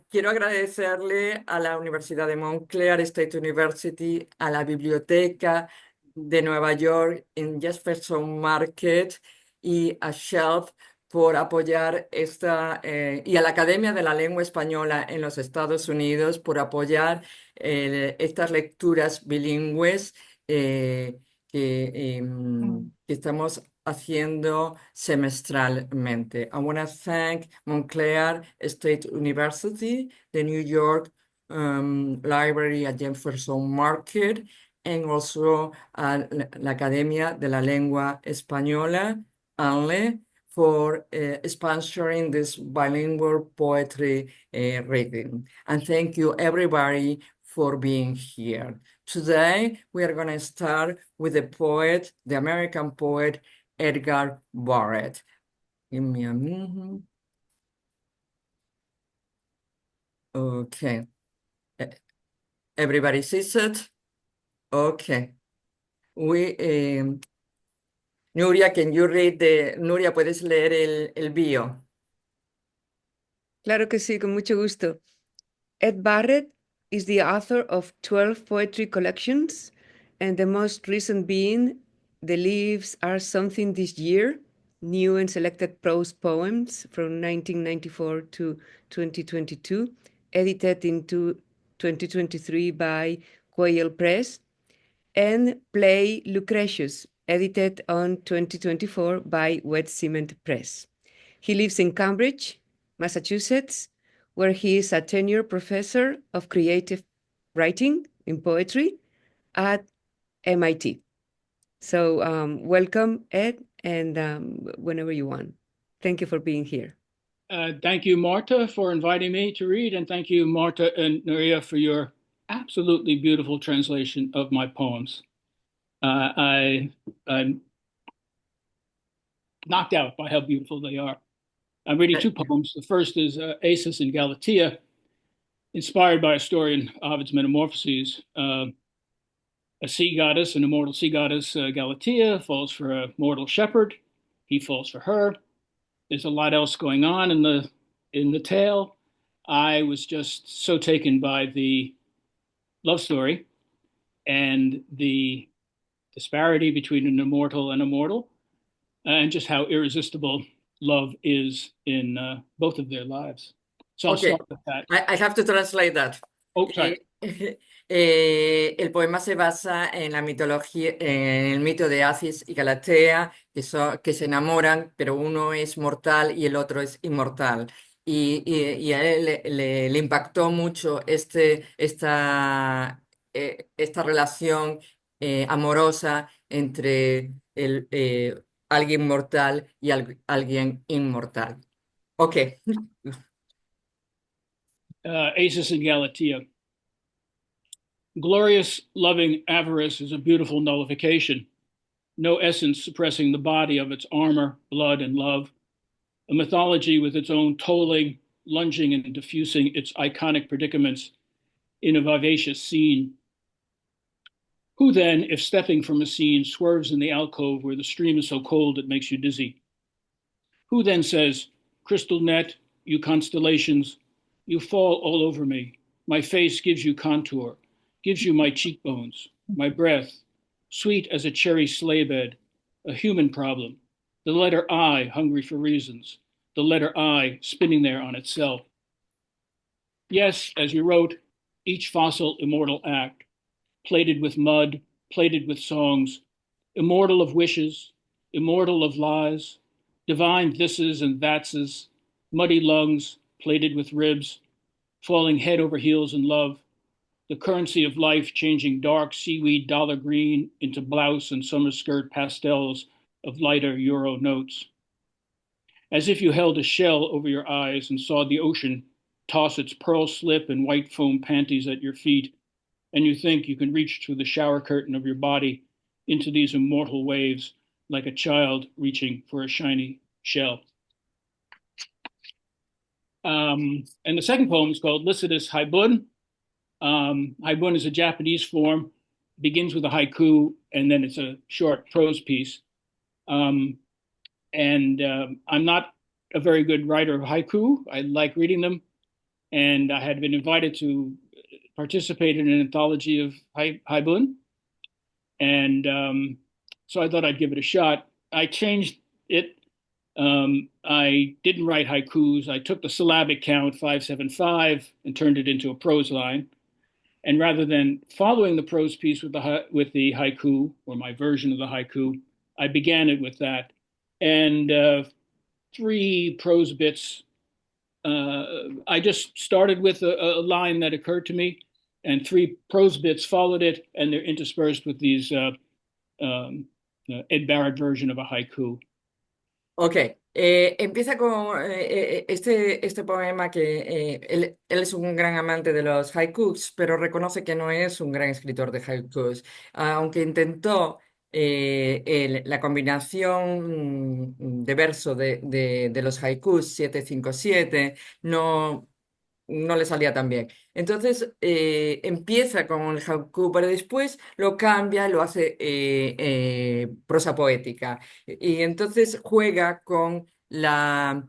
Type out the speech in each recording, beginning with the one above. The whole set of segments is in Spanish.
Quiero agradecerle a la Universidad de Montclair State University, a la Biblioteca de Nueva York en Jefferson Market y a Shelf por apoyar y a la Academia de la Lengua Española en los Estados Unidos por apoyar estas lecturas bilingües que estamos haciendo semestralmente. I want to thank Montclair State University, the New York Library at Jefferson Market, and also la Academia de la Lengua Española, ANLE, for sponsoring this bilingual poetry reading. And thank you everybody for being here. Today, we are going to start with the poet, the American poet, Edgar Barrett. Give me a minute. Okay. Everybody sees it? Okay. Nuria, Nuria, ¿puedes leer el bio? Claro que sí, con mucho gusto. Ed Barrett is the author of 12 poetry collections, and the most recent being The Leaves Are Something This Year, new and selected prose poems from 1994 to 2022, edited in 2023 by Quail Press, and play Lucretius, edited on 2024 by Wet Cement Press. He lives in Cambridge, Massachusetts, where he is a tenured professor of creative writing in poetry at MIT. So welcome, Ed, and whenever you want. Thank you for being here. Thank you, Marta, for inviting me to read, and thank you, Marta and Nuria, for your absolutely beautiful translation of my poems. I'm knocked out by how beautiful they are. I'm reading two poems. The first is Acis and Galatea, inspired by a story in Ovid's Metamorphoses. A sea goddess, an immortal sea goddess, Galatea, falls for a mortal shepherd. He falls for her. There's a lot else going on in the tale. I was just so taken by the love story and the disparity between an immortal and a mortal, and just how irresistible love is in both of their lives. So I'll start with that. I have to translate that. Oh, sorry. El poema se basa en la mitología, en el mito de Acis y Galatea, que se enamoran, pero uno es mortal y el otro es inmortal. Y a él le impactó mucho esta relación amorosa entre alguien mortal y alguien inmortal. Ok. Acis and Galatea. Glorious, loving avarice is a beautiful nullification. No essence suppressing the body of its armor, blood, and love. A mythology with its own tolling, lunging, and diffusing its iconic predicaments in a vivacious scene. Who then, if stepping from a scene, swerves in the alcove where the stream is so cold it makes you dizzy? Who then says, crystal net, you constellations, you fall all over me. My face gives you contour, gives you my cheekbones, my breath, sweet as a cherry sleigh bed, a human problem, the letter I hungry for reasons, the letter I spinning there on itself. Yes, as you wrote, each fossil immortal act, plated with mud, plated with songs, immortal of wishes, immortal of lies, divine thises and thatses, muddy lungs, plated with ribs, falling head over heels in love, the currency of life changing dark seaweed dollar green into blouse and summer skirt pastels of lighter euro notes. As if you held a shell over your eyes and saw the ocean toss its pearl slip and white foam panties at your feet, and you think you can reach through the shower curtain of your body into these immortal waves like a child reaching for a shiny shell. And the second poem is called Lycidas Haibun. Haibun is a Japanese form, begins with a haiku, and then it's a short prose piece. I'm not a very good writer of haiku. I like reading them. and I had been invited to participate in an anthology of haibun, and so I thought I'd give it a shot. I changed it. I didn't write haikus. I took the syllabic count 575 and turned it into a prose line. And rather than following the prose piece with the haiku, or my version of the haiku, I began it with that. And three prose bits. I just started with a line that occurred to me, and three prose bits followed it, and they're interspersed with these Ed Barrett version of a haiku. Ok, empieza con este poema que él es un gran amante de los haikus, pero reconoce que no es un gran escritor de haikus. Aunque intentó la combinación de verso de los haikus 757, no le salía tan bien. Entonces empieza con el haiku, pero después lo cambia y lo hace prosa poética. Y entonces juega con la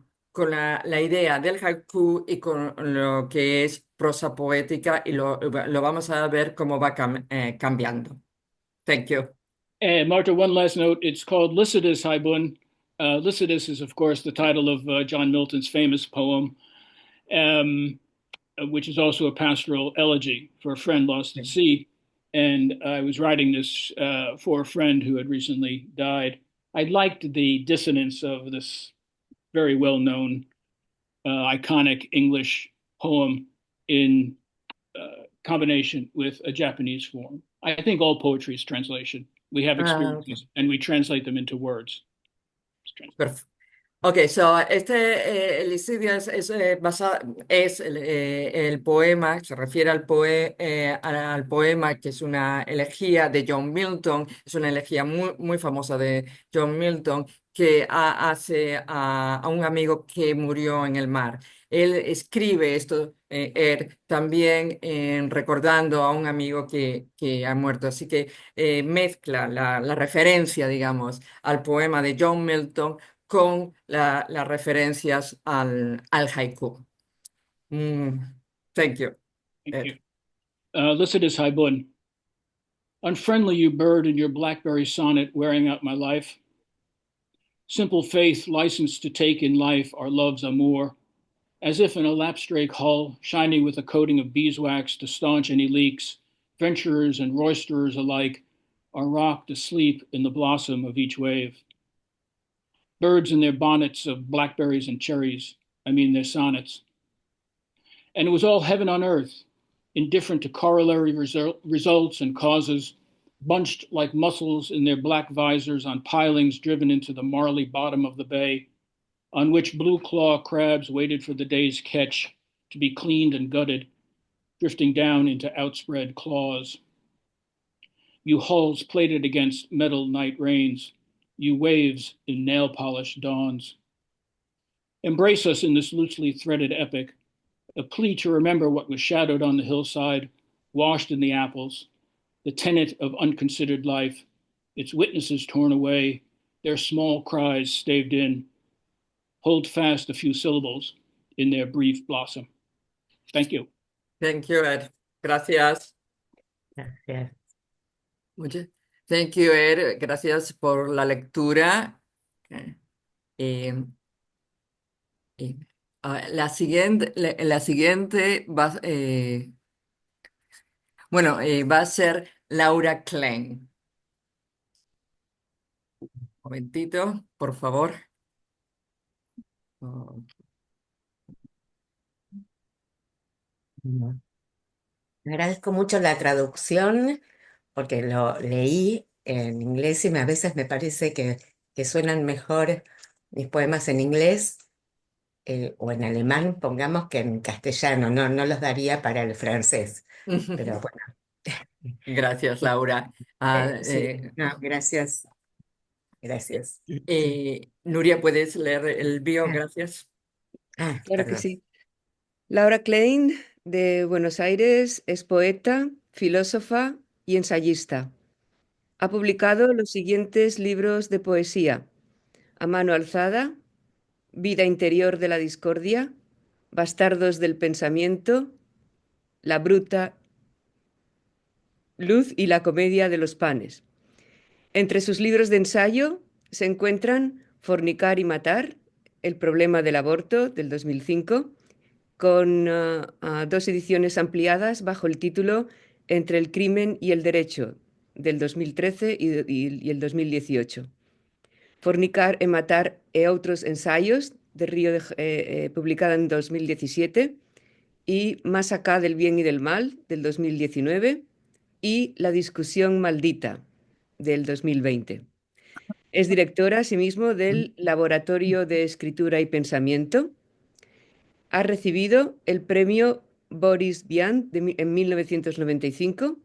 idea del haiku y con lo que es prosa poética y lo vamos a ver cómo va cambiando. Thank you. And Marta, one last note. It's called Lycidas Haibun. Lycidas is, of course, the title of John Milton's famous poem, which is also a pastoral elegy for a friend lost at sea. And I was writing this for a friend who had recently died. I liked the dissonance of this very well-known, iconic English poem in combination with a Japanese form. I think all poetry is translation. We have experiences and we translate them into words. Perfecto. Ok, so Lycidia es el poema, se refiere al poema que es una elegía de John Milton, es una elegía muy, muy famosa de John Milton que hace a un amigo que murió en el mar. Él escribe esto también recordando a un amigo que ha muerto, así que mezcla la referencia, digamos, al poema de John Milton con las referencias al haiku. Thank you. Thank you. Lycidas Haibun. Unfriendly you bird in your blackberry sonnet wearing out my life. Simple faith licensed to take in life our love's amour, as if in a lapstrake hull, shining with a coating of beeswax to staunch any leaks, venturers and roisterers alike are rocked asleep in the blossom of each wave. Birds in their bonnets of blackberries and cherries, I mean their sonnets. And it was all heaven on earth, indifferent to corollary results and causes, bunched like mussels in their black visors on pilings driven into the marly bottom of the bay, on which blue claw crabs waited for the day's catch to be cleaned and gutted, drifting down into outspread claws. You hulls plated against metal night rains, you waves in nail-polished dawns. Embrace us in this loosely threaded epic, a plea to remember what was shadowed on the hillside, washed in the apples, the tenet of unconsidered life, its witnesses torn away, their small cries staved in. Hold fast a few syllables in their brief blossom. Thank you. Thank you, Ed. Gracias. Gracias. Thank you, Ed. Gracias por la lectura. La siguiente va a ser Laura Klein. Un momentito, por favor. Agradezco mucho la traducción porque lo leí en inglés y a veces me parece que suenan mejor mis poemas en inglés o en alemán, pongamos, que en castellano. No los daría para el francés, pero bueno. Gracias, Laura. Sí, no, gracias. Gracias. Nuria, ¿puedes leer el bio? Gracias. Claro que Perdón. sí. Laura Klein, de Buenos Aires, es poeta, filósofa y ensayista. Ha publicado los siguientes libros de poesía: A mano alzada, Vida interior de la discordia, Bastardos del pensamiento, La bruta luz y la comedia de los panes. Entre sus libros de ensayo se encuentran Fornicar y matar, El problema del aborto, del 2005, con dos ediciones ampliadas bajo el título Entre el crimen y el derecho, del 2013 y el 2018. Fornicar e matar e outros ensayos, de Río publicada en 2017, y Más acá del bien y del mal, del 2019, y La discusión maldita, del 2020. Es directora, asimismo, del Laboratorio de Escritura y Pensamiento. Ha recibido el premio Boris Vian en 1995,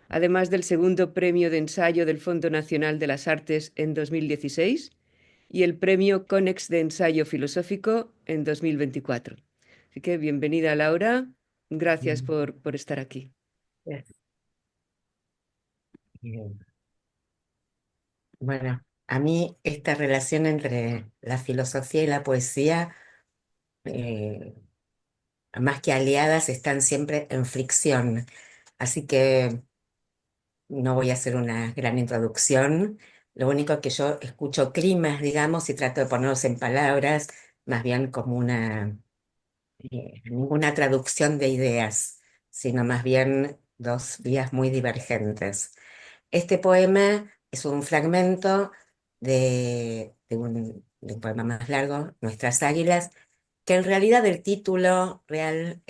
además del segundo premio de ensayo del Fondo Nacional de las Artes en 2016 y el premio Conex de ensayo filosófico en 2024. Así que bienvenida, Laura. Gracias por estar aquí. Yes. Bien. Bueno, a mí esta relación entre la filosofía y la poesía, eh, más que aliadas, están siempre en fricción. Así que no voy a hacer una gran introducción. Lo único que yo escucho climas, digamos, y trato de ponerlos en palabras, más bien como ninguna traducción de ideas, sino más bien dos vías muy divergentes. Este poema es un fragmento de un poema más largo, Nuestras Águilas, que en realidad el título real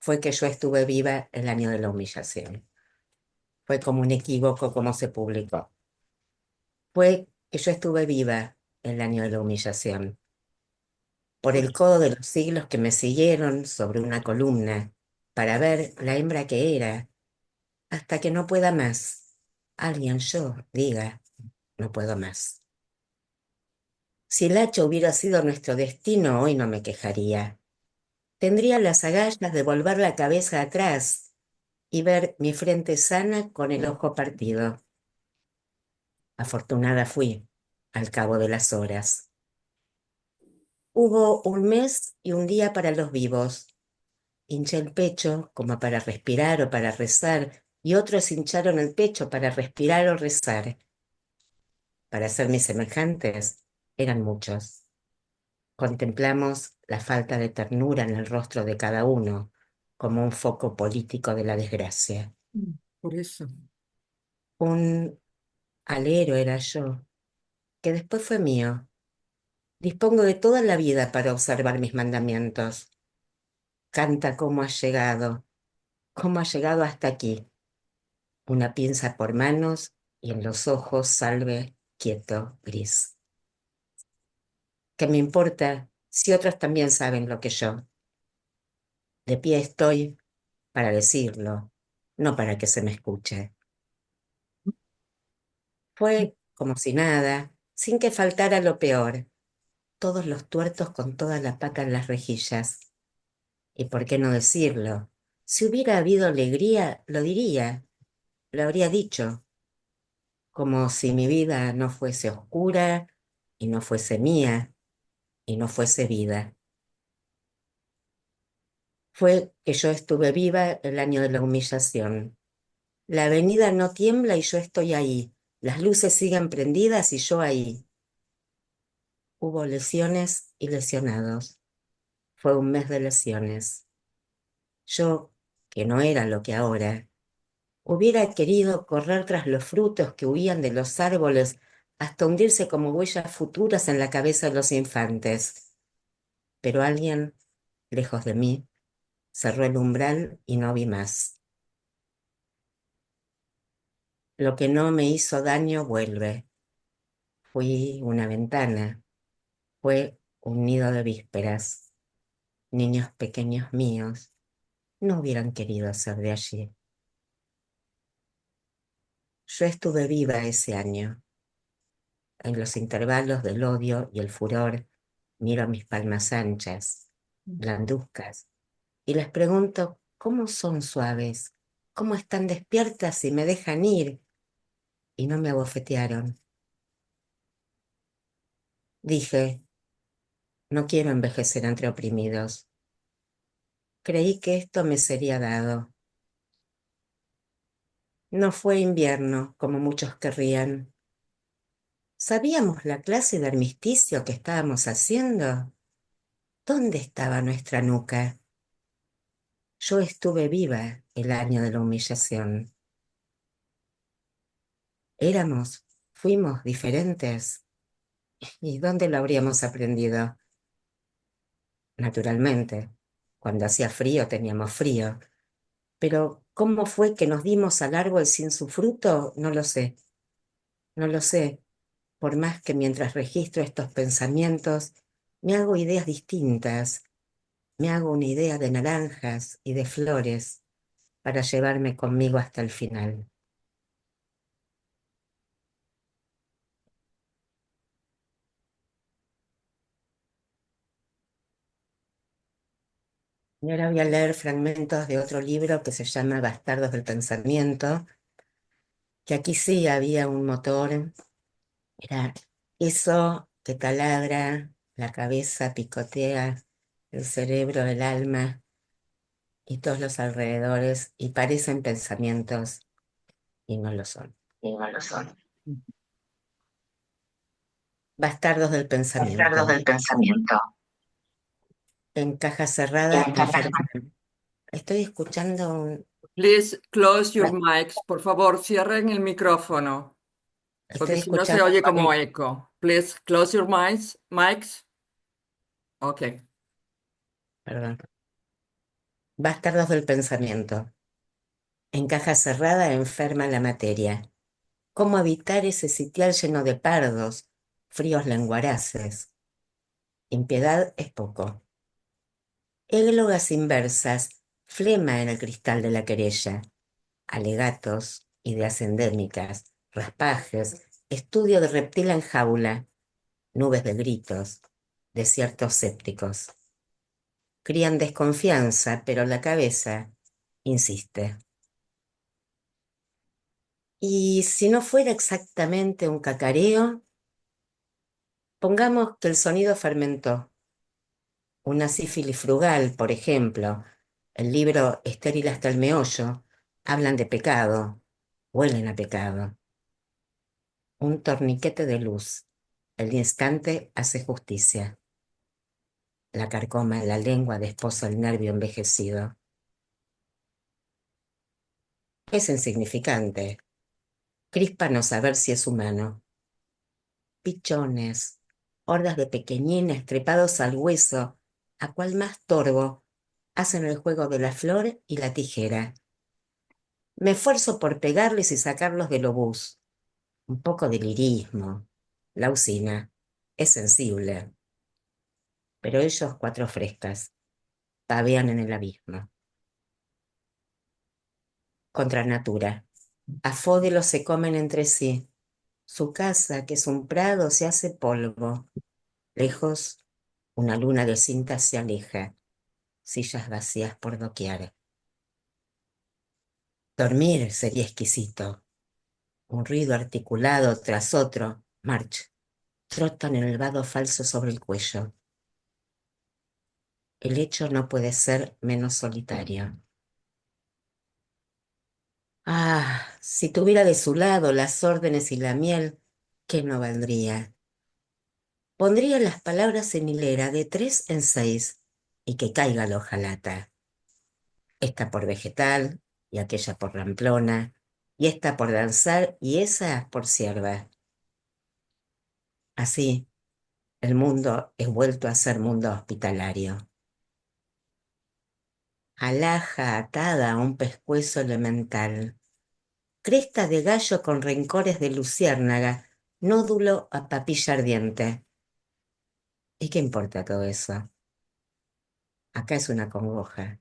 Fue que yo estuve viva el año de la humillación. Fue como un equívoco como se publicó. Fue que yo estuve viva el año de la humillación. Por el codo de los siglos que me siguieron sobre una columna, para ver la hembra que era, hasta que no pueda más. Alguien yo diga, no puedo más. Si el hacha hubiera sido nuestro destino, hoy no me quejaría. Tendría las agallas de volver la cabeza atrás y ver mi frente sana con el ojo partido. Afortunada fui al cabo de las horas. Hubo un mes y un día para los vivos. Hinché el pecho como para respirar o para rezar, y otros hincharon el pecho para respirar o rezar. Para ser mis semejantes, eran muchos. Contemplamos la falta de ternura en el rostro de cada uno, como un foco político de la desgracia. Por eso. Un alero era yo, que después fue mío. Dispongo de toda la vida para observar mis mandamientos. Canta cómo ha llegado hasta aquí. Una pinza por manos y en los ojos salve, quieto, gris. ¿Qué me importa si otros también saben lo que yo? De pie estoy para decirlo, no para que se me escuche. Fue como si nada, sin que faltara lo peor. Todos los tuertos con toda la paca en las rejillas. ¿Y por qué no decirlo? Si hubiera habido alegría, lo diría, lo habría dicho, como si mi vida no fuese oscura y no fuese mía y no fuese vida. Fue que yo estuve viva el año de la humillación. La avenida no tiembla y yo estoy ahí. Las luces siguen prendidas y yo ahí. Hubo lesiones y lesionados. Fue un mes de lesiones. Yo, que no era lo que ahora, hubiera querido correr tras los frutos que huían de los árboles hasta hundirse como huellas futuras en la cabeza de los infantes. Pero alguien, lejos de mí, cerró el umbral y no vi más. Lo que no me hizo daño vuelve. Fui una ventana, fue un nido de vísperas. Niños pequeños míos no hubieran querido ser de allí. Yo estuve viva ese año. En los intervalos del odio y el furor, miro mis palmas anchas, blanduzcas, y les pregunto cómo son suaves, cómo están despiertas y me dejan ir. Y no me abofetearon. Dije, No quiero envejecer entre oprimidos. Creí que esto me sería dado. No fue invierno, como muchos querrían. ¿Sabíamos la clase de armisticio que estábamos haciendo? ¿Dónde estaba nuestra nuca? Yo estuve viva el año de la humillación. Fuimos diferentes. ¿Y dónde lo habríamos aprendido? Naturalmente, cuando hacía frío teníamos frío. Pero ¿cómo fue que nos dimos al árbol sin su fruto? No lo sé. No lo sé. Por más que mientras registro estos pensamientos, me hago ideas distintas. Me hago una idea de naranjas y de flores para llevarme conmigo hasta el final. Y ahora voy a leer fragmentos de otro libro que se llama Bastardos del Pensamiento, que aquí sí había un motor, era eso que taladra, la cabeza picotea, el cerebro, el alma y todos los alrededores y parecen pensamientos y no lo son. Y no lo son. Bastardos del Pensamiento. Bastardos del pensamiento. En caja cerrada, En caja estoy escuchando Please close your mics. Por favor, cierren el micrófono, porque estoy si no se escuchando, oye como eco. Please close your mics. Ok. perdón. Bastardos del Pensamiento. En caja cerrada enferma la materia. ¿Cómo habitar ese sitial lleno de pardos, fríos lenguaraces? Impiedad es poco. Églogas inversas, flema en el cristal de la querella, alegatos, ideas endémicas, raspajes, estudio de reptil en jaula, nubes de gritos, desiertos sépticos. Crían desconfianza, pero la cabeza insiste. Y si no fuera exactamente un cacareo, pongamos que el sonido fermentó. Una sífilis frugal, por ejemplo, el libro Estéril hasta el meollo, hablan de pecado, huelen a pecado. Un torniquete de luz, el instante hace justicia. La carcoma en la lengua desposa el nervio envejecido. Es insignificante. Crispa no saber si es humano. Pichones, hordas de pequeñines trepados al hueso, a cual más torvo, hacen el juego de la flor y la tijera. Me esfuerzo por pegarles y sacarlos del obús. Un poco de lirismo. La usina es sensible. Pero ellos, cuatro frescas, pavean en el abismo. Contra natura. Afódelos se comen entre sí. Su casa, que es un prado, se hace polvo. Lejos, una luna de cinta se aleja. Sillas vacías por doquier. Dormir sería exquisito. Un ruido articulado tras otro. March. Trotan en el vado falso sobre el cuello. El hecho no puede ser menos solitario. Ah, si tuviera de su lado las órdenes y la miel, ¿qué no valdría? Pondría las palabras en hilera de 3 en 6 y que caiga la hojalata. Esta por vegetal y aquella por ramplona y esta por danzar y esa por cierva. Así, el mundo es vuelto a ser mundo hospitalario. Alhaja atada a un pescuezo elemental. Cresta de gallo con rencores de luciérnaga, nódulo a papilla ardiente. ¿Y qué importa todo eso? Acá es una congoja.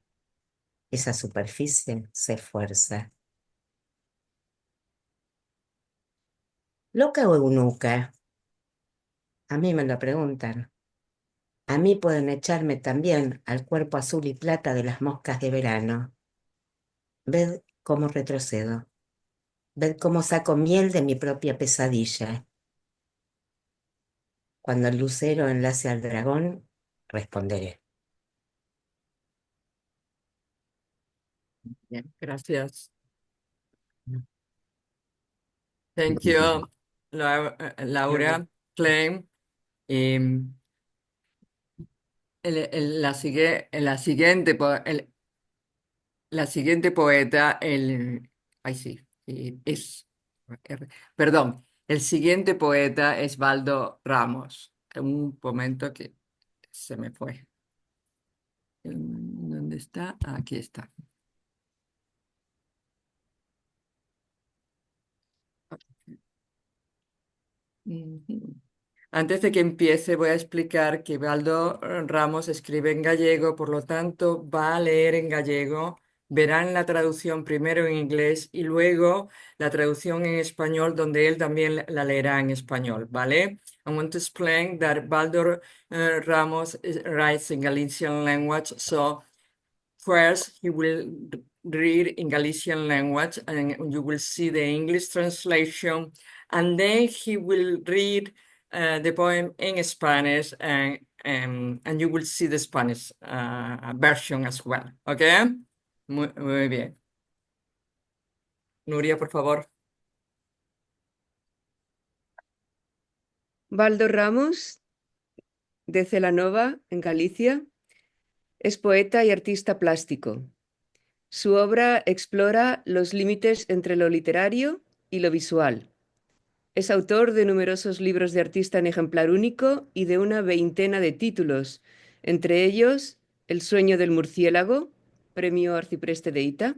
Esa superficie se esfuerza. ¿Loca o eunuca? A mí me lo preguntan. A mí pueden echarme también al cuerpo azul y plata de las moscas de verano. Ved cómo retrocedo. Ved cómo saco miel de mi propia pesadilla. Cuando el lucero enlace al dragón, responderé. Bien, gracias. Thank you, Laura, Claim. La siguiente poeta, ay sí, perdón, el siguiente poeta es Baldo Ramos. Un momento que se me fue. ¿Dónde está? Aquí está. Ujú. Antes de que empiece, voy a explicar que Baldo Ramos escribe en gallego, por lo tanto, va a leer en gallego. Verán la traducción primero en inglés y luego la traducción en español, donde él también la leerá en español, ¿vale? I want to explain that Baldo Ramos writes in Galician language, so first, he will read in Galician language and you will see the English translation, and then he will read the poem in Spanish and you will see the Spanish version as well. ¿Okay? Muy bien. Nuria, por favor. Baldo Ramos, de Celanova, en Galicia, es poeta y artista plástico. Su obra explora los límites entre lo literario y lo visual. Es autor de numerosos libros de artista en ejemplar único y de una veintena de títulos, entre ellos El sueño del murciélago, Premio Arcipreste de Ita,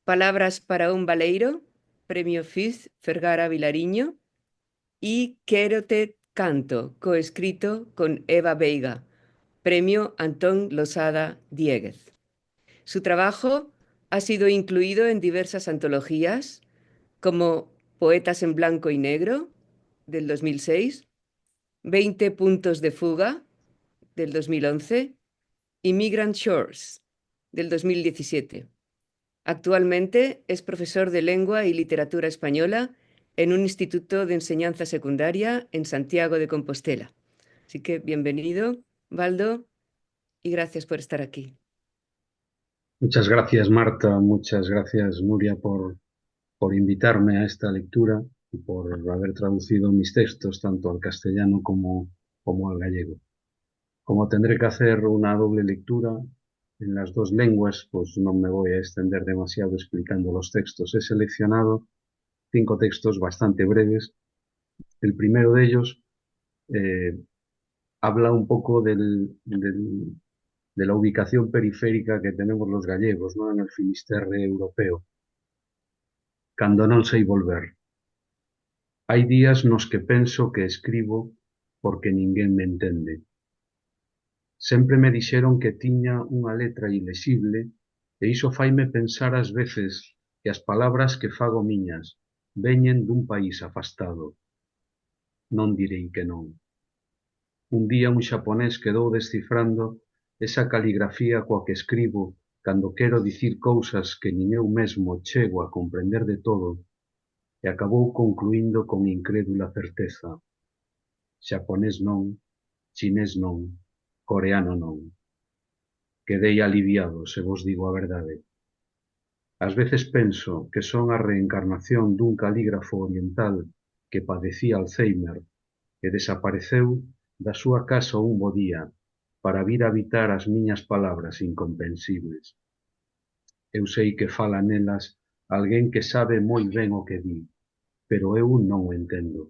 Palabras para un baleiro, Premio Fiz Fergara Vilariño, y Quero te canto, coescrito con Eva Veiga, Premio Antón Losada Dieguez. Su trabajo ha sido incluido en diversas antologías, como Poetas en Blanco y Negro, del 2006, 20 puntos de fuga, del 2011, y Migrant Shores, del 2017. Actualmente es profesor de Lengua y Literatura Española en un instituto de enseñanza secundaria en Santiago de Compostela. Así que bienvenido, Baldo, y gracias por estar aquí. Muchas gracias, Marta. Muchas gracias, Nuria, por invitarme a esta lectura y por haber traducido mis textos tanto al castellano como al gallego. Como tendré que hacer una doble lectura en las dos lenguas, pues no me voy a extender demasiado explicando los textos. He seleccionado 5 textos bastante breves. El primero de ellos habla un poco de la ubicación periférica que tenemos los gallegos, ¿no? En el Finisterre europeo. Cando non sei volver. Hai días nos que penso que escribo porque ninguén me entende. Sempre me dixeron que tiña unha letra ilexible e iso faime pensar ás veces que as palabras que fago miñas veñen dun país afastado. Non direi que non. Un día un xaponés quedou descifrando esa caligrafía coa que escribo cando quero dicir cousas que nin eu mesmo chego a comprender de todo e acabou concluíndo con incrédula certeza: xaponés non, chinés non, coreano non. Quedei aliviado, se vos digo a verdade. Ás veces penso que son a reencarnación dun calígrafo oriental que padecía Alzheimer e desapareceu da súa casa un bo día para vir habitar as miñas palabras incomprensibles. Eu sei que fala nelas alguén que sabe moi ben o que di, pero eu non o entendo.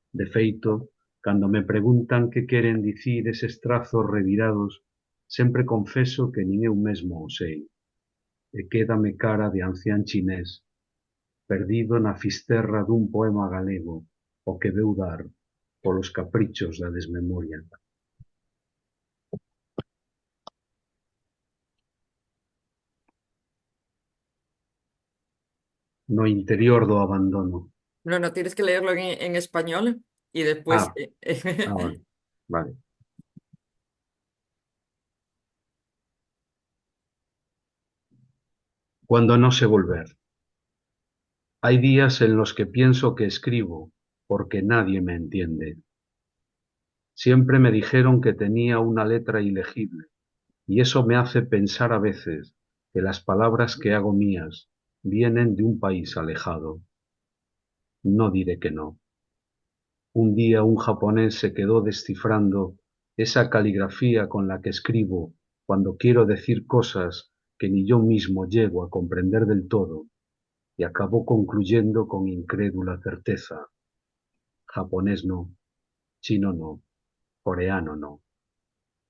De feito, cando me preguntan que queren dicir eses trazos revirados, sempre confeso que nin eu mesmo o sei, e quédame cara de ancián chinés, perdido na fisterra dun poema galego, o que veu dar polos caprichos da desmemoria. No interior do abandono. No, tienes que leerlo en español y después... Vale. Vale. Cuando no sé volver. Hay días en los que pienso que escribo porque nadie me entiende. Siempre me dijeron que tenía una letra ilegible, y eso me hace pensar a veces que las palabras que hago mías vienen de un país alejado. No diré que no. Un día un japonés se quedó descifrando esa caligrafía con la que escribo cuando quiero decir cosas que ni yo mismo llego a comprender del todo, y acabó concluyendo con incrédula certeza: japonés no, chino no, coreano no.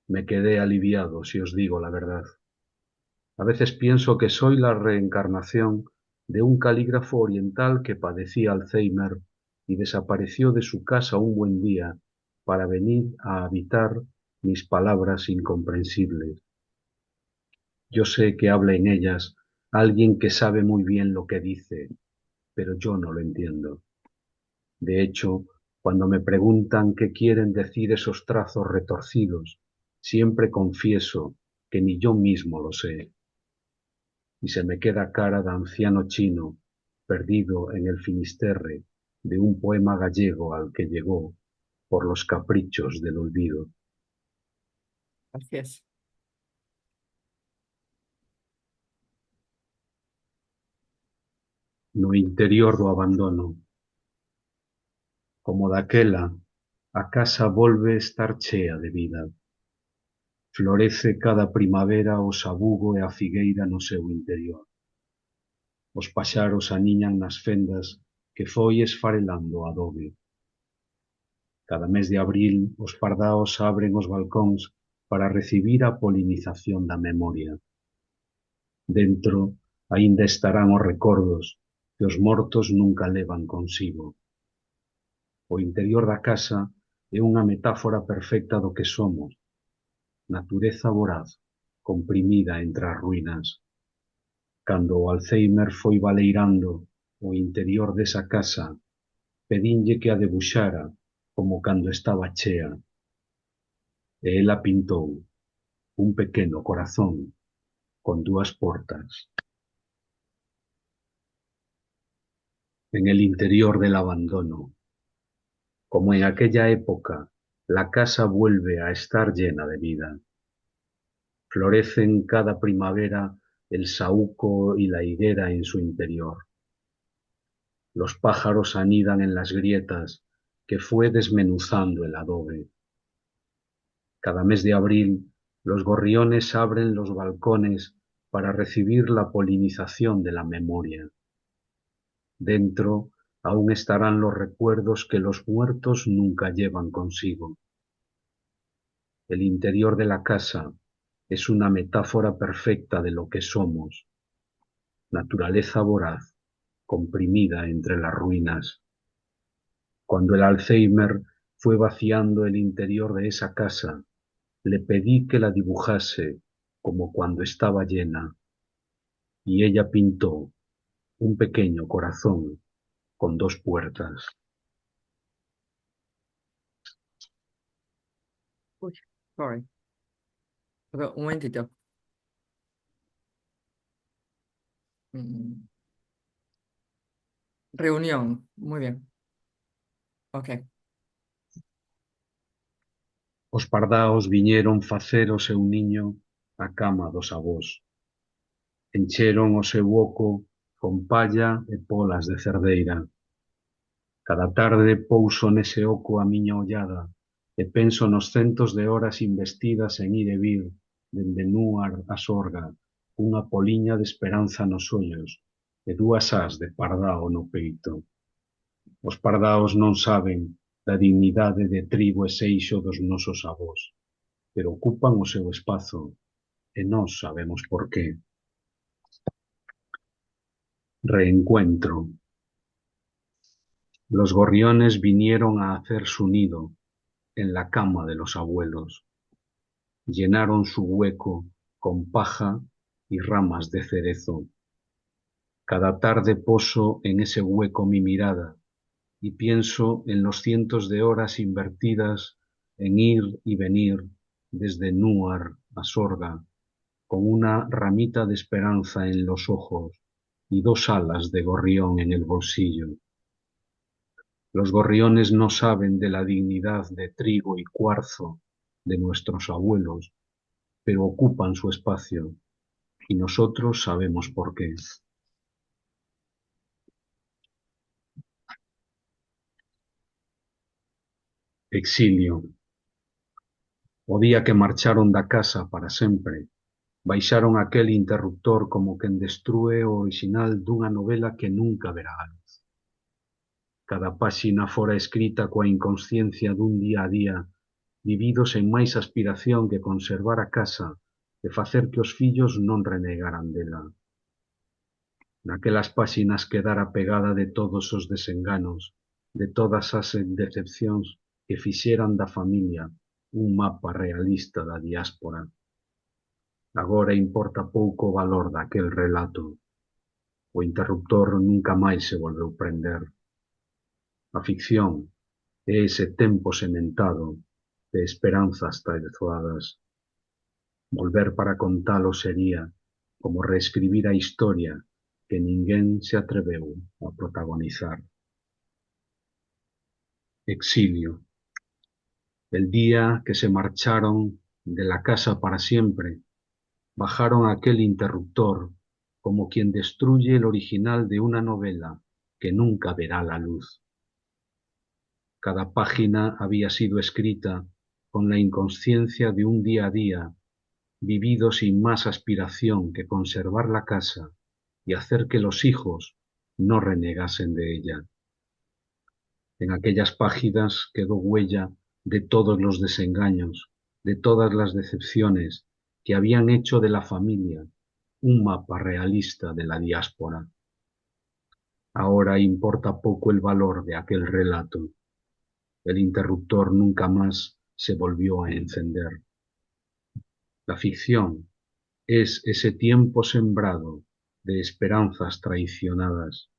Me quedé aliviado, si os digo la verdad. A veces pienso que soy la reencarnación de un calígrafo oriental que padecía Alzheimer y desapareció de su casa un buen día para venir a habitar mis palabras incomprensibles. Yo sé que habla en ellas alguien que sabe muy bien lo que dice, pero yo no lo entiendo. De hecho, cuando me preguntan qué quieren decir esos trazos retorcidos, siempre confieso que ni yo mismo lo sé. Y se me queda cara de anciano chino, perdido en el Finisterre de un poema gallego al que llegó por los caprichos del olvido. Gracias. No interior do abandono. Como daquela, a casa volve estar chea de vida. Florece cada primavera o sabugo e a figueira no seu interior. Os paxaros aniñan nas fendas que foi esfarelando o adobe. Cada mes de abril os pardaos abren os balcóns para recibir a polinización da memoria. Dentro aínda estarán os recordos que os mortos nunca levan consigo. O interior da casa é unha metáfora perfecta do que somos, natureza voraz, comprimida entre as ruínas. Cando o Alzheimer foi baleirando o interior desa casa, pedinlle que a debuxara como cando estaba chea. E ela pintou un pequeno corazón con dúas portas. En el interior del abandono, como en aquella época, la casa vuelve a estar llena de vida. Florecen cada primavera el saúco y la higuera en su interior. Los pájaros anidan en las grietas que fue desmenuzando el adobe. Cada mes de abril, los gorriones abren los balcones para recibir la polinización de la memoria. Dentro aún estarán los recuerdos que los muertos nunca llevan consigo. El interior de la casa es una metáfora perfecta de lo que somos, naturaleza voraz, comprimida entre las ruinas. Cuando el Alzheimer fue vaciando el interior de esa casa, le pedí que la dibujase como cuando estaba llena, y ella pintó un pequeño corazón con dos puertas. Uy, sorry. Pero un momentito. Mm, Reunión. Muy bien. Ok. Os pardaos viñeron facer o seu niño á cama dos avós. Encheron o seu oco con palla e polas de cerdeira. Cada tarde pouso nese oco a miña ollada e penso nos centos de horas investidas en ir e vir dende Núar a Sorga, unha poliña de esperanza nos ollos e dúas ás de pardao no peito. Os pardaos non saben da dignidade de tribo e seixo dos nosos avós, pero ocupan o seu espazo e nós sabemos por qué. Reencuentro. Los gorriones vinieron a hacer su nido en la cama de los abuelos. Llenaron su hueco con paja y ramas de cerezo. Cada tarde poso en ese hueco mi mirada y pienso en los cientos de horas invertidas en ir y venir desde Núar a Sorga, con una ramita de esperanza en los ojos y dos alas de gorrión en el bolsillo. Los gorriones no saben de la dignidad de trigo y cuarzo de nuestros abuelos, pero ocupan su espacio, y nosotros sabemos por qué. Exilio. O día que marcharon da casa para sempre, baixaron aquel interruptor como quen destrúe o orixinal dunha novela que nunca verá a luz. Cada páxina fora escrita coa inconsciencia dun día a día, vivido sen máis aspiración que conservar a casa e facer que os fillos non renegaran dela. Naquelas páxinas quedara pegada de todos os desenganos, de todas as decepcións que fixeran da familia un mapa realista da diáspora. Agora importa pouco o valor daquel relato. O interruptor nunca máis se volveu prender. A ficción é ese tempo sementado de esperanzas traizoadas. Volver para contalo sería como reescribir a historia que ninguén se atreveu a protagonizar. Exilio. El día que se marcharon de la casa para siempre, bajaron aquel interruptor como quien destruye el original de una novela que nunca verá la luz. Cada página había sido escrita con la inconsciencia de un día a día, vivido sin más aspiración que conservar la casa y hacer que los hijos no renegasen de ella. En aquellas páginas quedó huella de todos los desengaños, de todas las decepciones que habían hecho de la familia un mapa realista de la diáspora. Ahora importa poco el valor de aquel relato. El interruptor nunca más se volvió a encender. La ficción es ese tiempo sembrado de esperanzas traicionadas.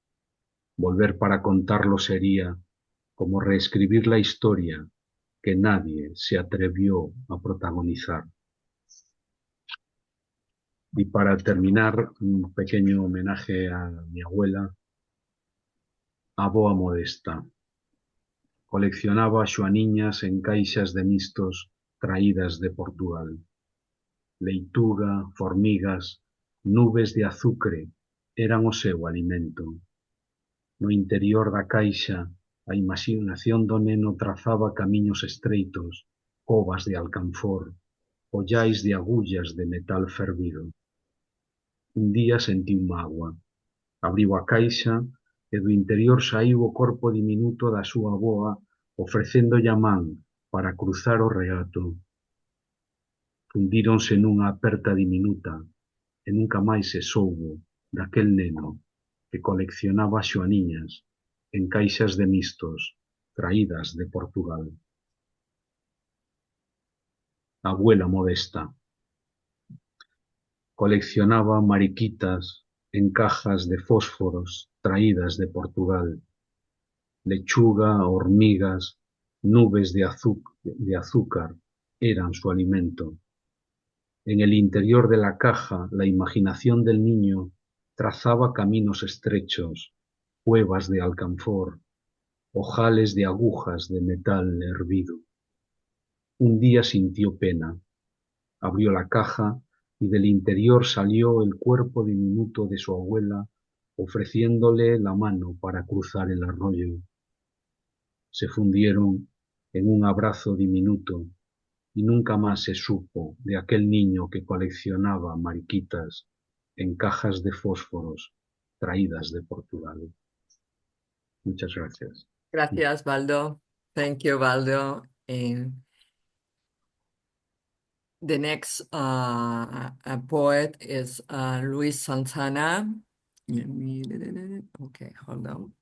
Volver para contarlo sería como reescribir la historia que nadie se atrevió a protagonizar. Y para terminar, un pequeño homenaje a mi abuela, Avoa Modesta. Coleccionaba xoaniñas en caixas de mistos traídas de Portugal. Leituga, formigas, nubes de azucre eran o seu alimento. No interior da caixa, a imaxinación do neno trazaba camiños estreitos, covas de alcanfor, ollais de agullas de metal fervido. Un día sentiu mágoa. Abriu a caixa e do interior saíu o corpo diminuto da súa avoa ofrecéndolle a man para cruzar o regato. Fundíronse nunha aperta diminuta e nunca máis se soubo daquel neno que coleccionaba xoaniñas en caixas de mistos traídas de Portugal. Abuela Modesta. Coleccionaba mariquitas en cajas de fósforos traídas de Portugal. Lechuga, hormigas, nubes de azúcar eran su alimento. En el interior de la caja, la imaginación del niño trazaba caminos estrechos, cuevas de alcanfor, ojales de agujas de metal hervido. Un día sintió pena. Abrió la caja y del interior salió el cuerpo diminuto de su abuela, ofreciéndole la mano para cruzar el arroyo. Se fundieron en un abrazo diminuto y nunca más se supo de aquel niño que coleccionaba mariquitas en cajas de fósforos traídas de Portugal. Muchas gracias. Gracias, Baldo. Thank you, Baldo. And the next poet is Luis Santana. Okay, hold on.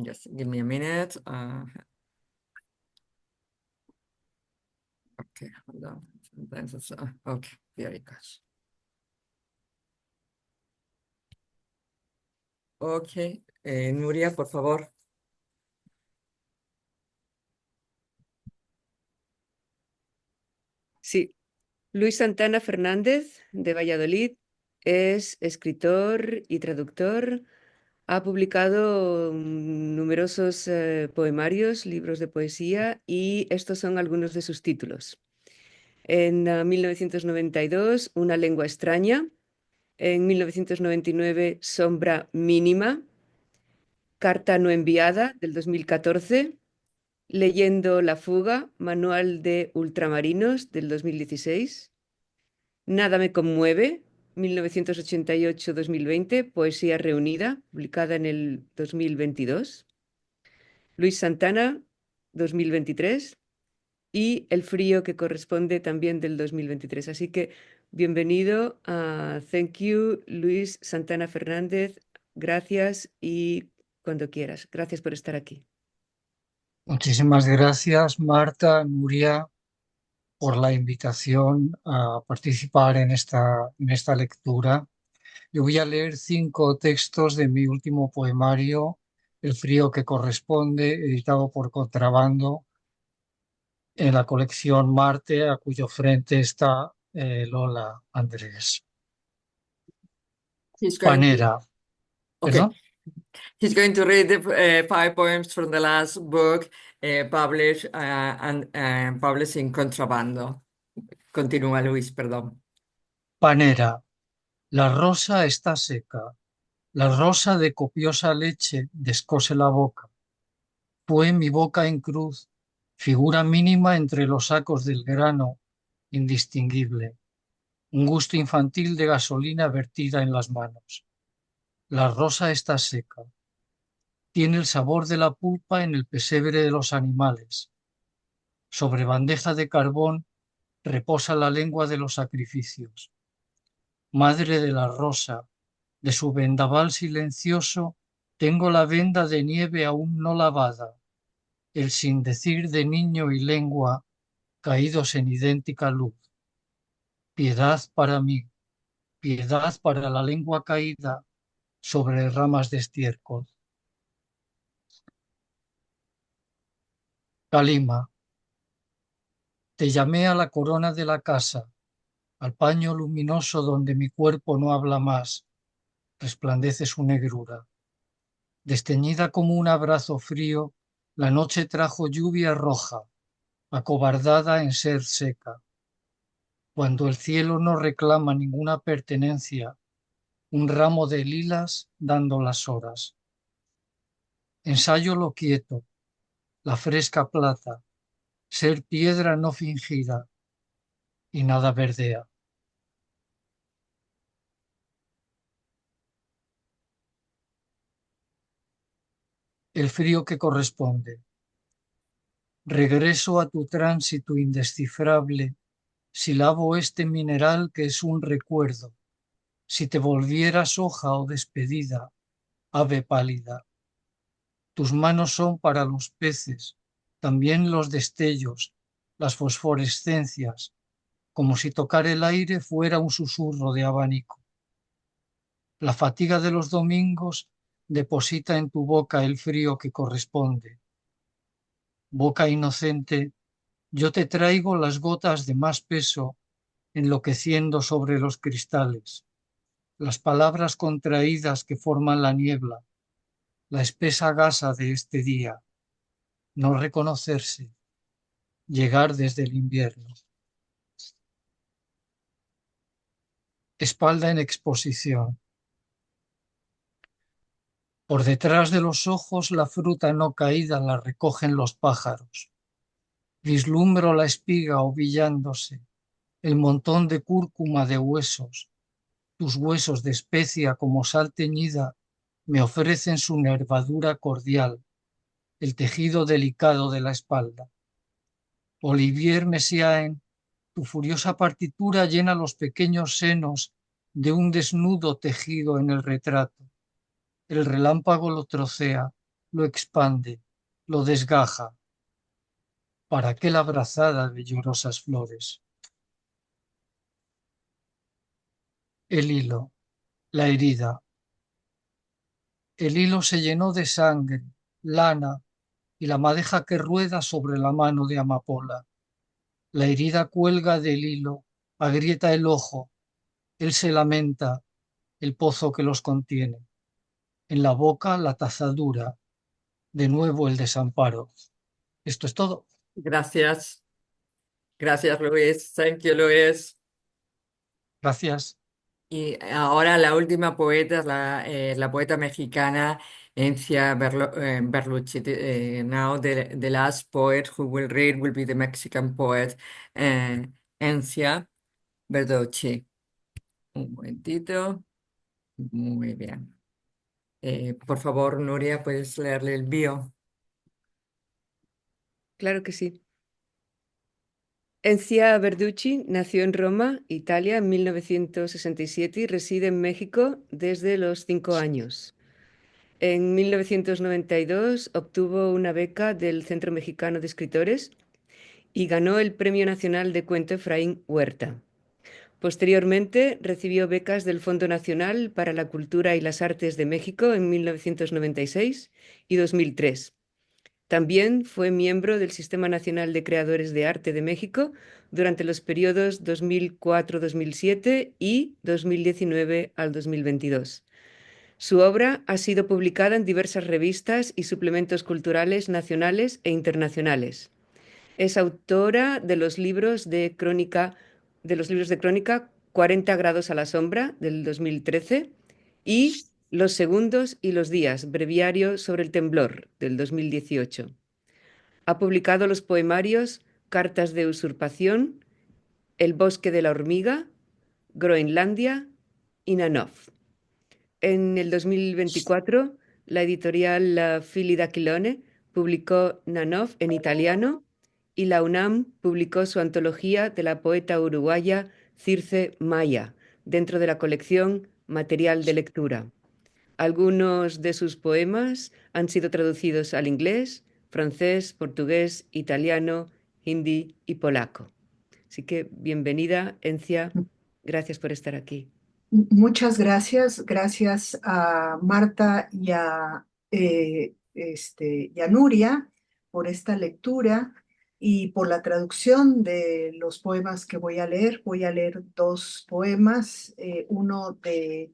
Just give me a minute. Okay, hold on. Sometimes it's okay, there it goes. Okay, Nuria, por favor. Sí, Luis Santana Fernández, de Valladolid, es escritor y traductor, Ha publicado numerosos poemarios, libros de poesía y estos son algunos de sus títulos. En 1992, Una lengua extraña. En 1999, Sombra mínima. Carta no enviada, del 2014. Leyendo la fuga, Manual de ultramarinos, del 2016. Nada me conmueve, 1988-2020, Poesía reunida, publicada en el 2022. Luis Santana, 2023. Y El frío, que corresponde también del 2023. Así que bienvenido a Thank You, Luis Santana Fernández. Gracias y cuando quieras. Gracias por estar aquí. Muchísimas gracias, Marta, Nuria, por la invitación a participar en esta lectura. Yo voy a leer 5 textos de mi último poemario, El frío que corresponde, editado por Contrabando, en la colección Marte, a cuyo frente está Lola Andrés. He's going to, Panera, okay. ¿perdón? He's going to read the 5 poems from the last book published and published in Contrabando. Continúa, Luis, perdón. Panera, la rosa está seca. La rosa de copiosa leche descose la boca. Fue mi boca en cruz, figura mínima entre los sacos del grano, indistinguible. Un gusto infantil de gasolina vertida en las manos. La rosa está seca. Tiene el sabor de la pulpa en el pesebre de los animales. Sobre bandeja de carbón reposa la lengua de los sacrificios. Madre de la rosa, de su vendaval silencioso, tengo la venda de nieve aún no lavada, el sin decir de niño y lengua caídos en idéntica luz. Piedad para mí, piedad para la lengua caída sobre ramas de estiércol. Calima, te llamé a la corona de la casa, al paño luminoso donde mi cuerpo no habla más, resplandece su negrura. Desteñida como un abrazo frío, la noche trajo lluvia roja, acobardada en ser seca. Cuando el cielo no reclama ninguna pertenencia, un ramo de lilas dando las horas. Ensayo lo quieto, la fresca plata, ser piedra no fingida, y nada verdea. El frío que corresponde. Regreso a tu tránsito indescifrable, silabo este mineral que es un recuerdo. Si te volvieras hoja o despedida, ave pálida. Tus manos son para los peces, también los destellos, las fosforescencias, como si tocar el aire fuera un susurro de abanico. La fatiga de los domingos deposita en tu boca el frío que corresponde. Boca inocente, yo te traigo las gotas de más peso enloqueciendo sobre los cristales, las palabras contraídas que forman la niebla, la espesa gasa de este día, no reconocerse, llegar desde el invierno. Espalda en exposición. Por detrás de los ojos la fruta no caída la recogen los pájaros. Vislumbro la espiga ovillándose, el montón de cúrcuma de huesos, tus huesos de especia como sal teñida me ofrecen su nervadura cordial, el tejido delicado de la espalda. Olivier Messiaen, tu furiosa partitura llena los pequeños senos de un desnudo tejido en el retrato. El relámpago lo trocea, lo expande, lo desgaja. ¿Para qué la abrazada de llorosas flores? El hilo, la herida. El hilo se llenó de sangre, lana y la madeja que rueda sobre la mano de amapola. La herida cuelga del hilo, agrieta el ojo. Él se lamenta, el pozo que los contiene. en la boca la tazadura, de nuevo el desamparo. Esto es todo. Gracias. Gracias, Luis. Thank you, Luis. Gracias. Y ahora la última poeta es la poeta mexicana Encia Berlucci. Now the last poet who will read will be the Mexican poet Encia Berlucci. Un momentito. Muy bien. Por favor, Nuria, ¿puedes leerle el bio? Claro que sí. Encia Bertucci nació en Roma, Italia, en 1967 y reside en México desde los 5 años. En 1992 obtuvo una beca del Centro Mexicano de Escritores y ganó el Premio Nacional de Cuento Efraín Huerta. Posteriormente recibió becas del Fondo Nacional para la Cultura y las Artes de México en 1996 y 2003. También fue miembro del Sistema Nacional de Creadores de Arte de México durante los periodos 2004-2007 y 2019 al 2022. Su obra ha sido publicada en diversas revistas y suplementos culturales nacionales e internacionales. Es autora de los libros de crónica 40 grados a la sombra del 2013 y Los segundos y los días, breviario sobre el temblor del 2018. Ha publicado los poemarios Cartas de usurpación, El bosque de la hormiga, Groenlandia y Nanov. En el 2024, la editorial Fili d'Aquilone publicó Nanov en italiano y la UNAM publicó su antología de la poeta uruguaya Circe Maya dentro de la colección Material de Lectura. Algunos de sus poemas han sido traducidos al inglés, francés, portugués, italiano, hindi y polaco. Así que bienvenida, Encia. Gracias por estar aquí. Muchas gracias. Gracias a Marta y a Nuria por esta lectura y por la traducción de los poemas que voy a leer. Voy a leer dos poemas, uno de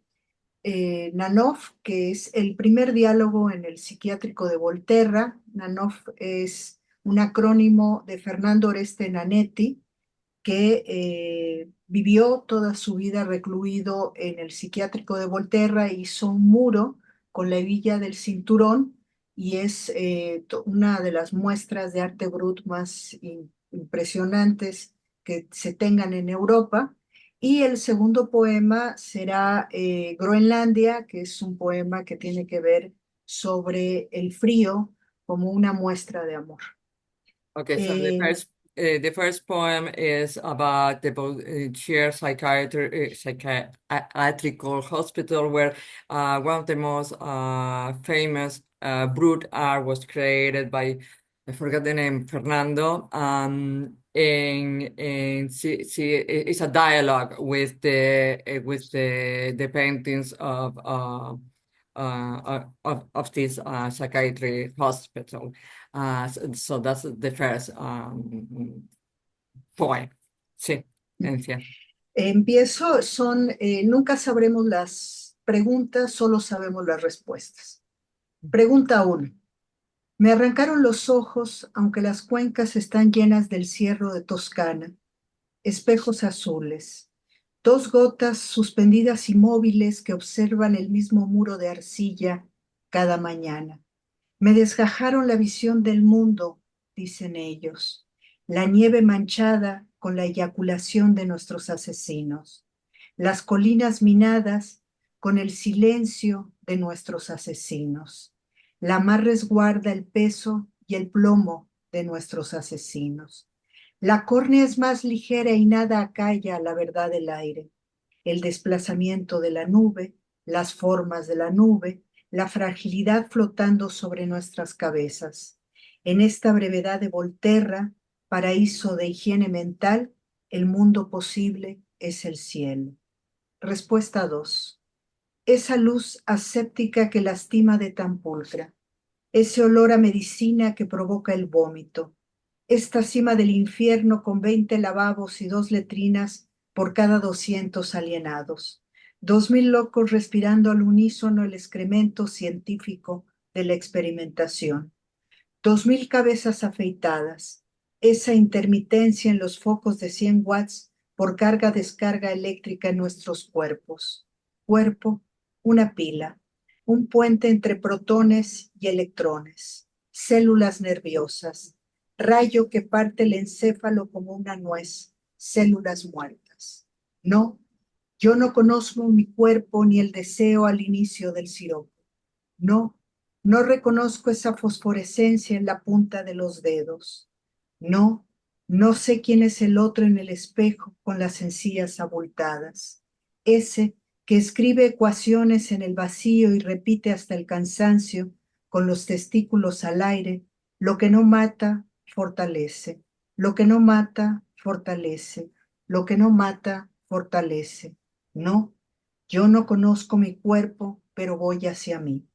Nanov, que es el primer diálogo en el psiquiátrico de Volterra. Nanov es un acrónimo de Fernando Oreste Nanetti, que vivió toda su vida recluido en el psiquiátrico de Volterra, hizo un muro con la hebilla del cinturón y es una de las muestras de arte brut más impresionantes que se tengan en Europa. Y el segundo poema será Groenlandia, que es un poema que tiene que ver sobre el frío como una muestra de amor. Okay, so the first poem is about the Voltaire psychiatrical hospital, where one of the most famous brute art was created by, I forgot the name, Fernando. It's a dialogue with the paintings of this psychiatry hospital. So that's the first poem. Sí, Encia. Empiezo, nunca sabremos las preguntas, solo sabemos las respuestas. Pregunta 1. Me arrancaron los ojos, aunque las cuencas están llenas del cierro de Toscana, espejos azules, 2 gotas suspendidas inmóviles que observan el mismo muro de arcilla cada mañana. Me desgajaron la visión del mundo, dicen ellos, la nieve manchada con la eyaculación de nuestros asesinos, las colinas minadas con el silencio de nuestros asesinos. La mar resguarda el peso y el plomo de nuestros asesinos. La córnea es más ligera y nada acalla la verdad del aire. El desplazamiento de la nube, las formas de la nube, la fragilidad flotando sobre nuestras cabezas. En esta brevedad de Volterra, paraíso de higiene mental, el mundo posible es el cielo. Respuesta 2. Esa luz aséptica que lastima de tan pulcra, ese olor a medicina que provoca el vómito, esta cima del infierno con 20 lavabos y 2 letrinas por cada 200 alienados, 2000 locos respirando al unísono el excremento científico de la experimentación. 2000 cabezas afeitadas. Esa intermitencia en los focos de 100 watts por carga-descarga eléctrica en nuestros cuerpos. Cuerpo, una pila, un puente entre protones y electrones, células nerviosas, rayo que parte el encéfalo como una nuez, células muertas. No, yo no conozco mi cuerpo ni el deseo al inicio del sirope. No, no reconozco esa fosforescencia en la punta de los dedos. No, no sé quién es el otro en el espejo con las encías abultadas. Ese que escribe ecuaciones en el vacío y repite hasta el cansancio, con los testículos al aire, lo que no mata, fortalece. Lo que no mata, fortalece. Lo que no mata, fortalece. No, yo no conozco mi cuerpo, pero voy hacia mí.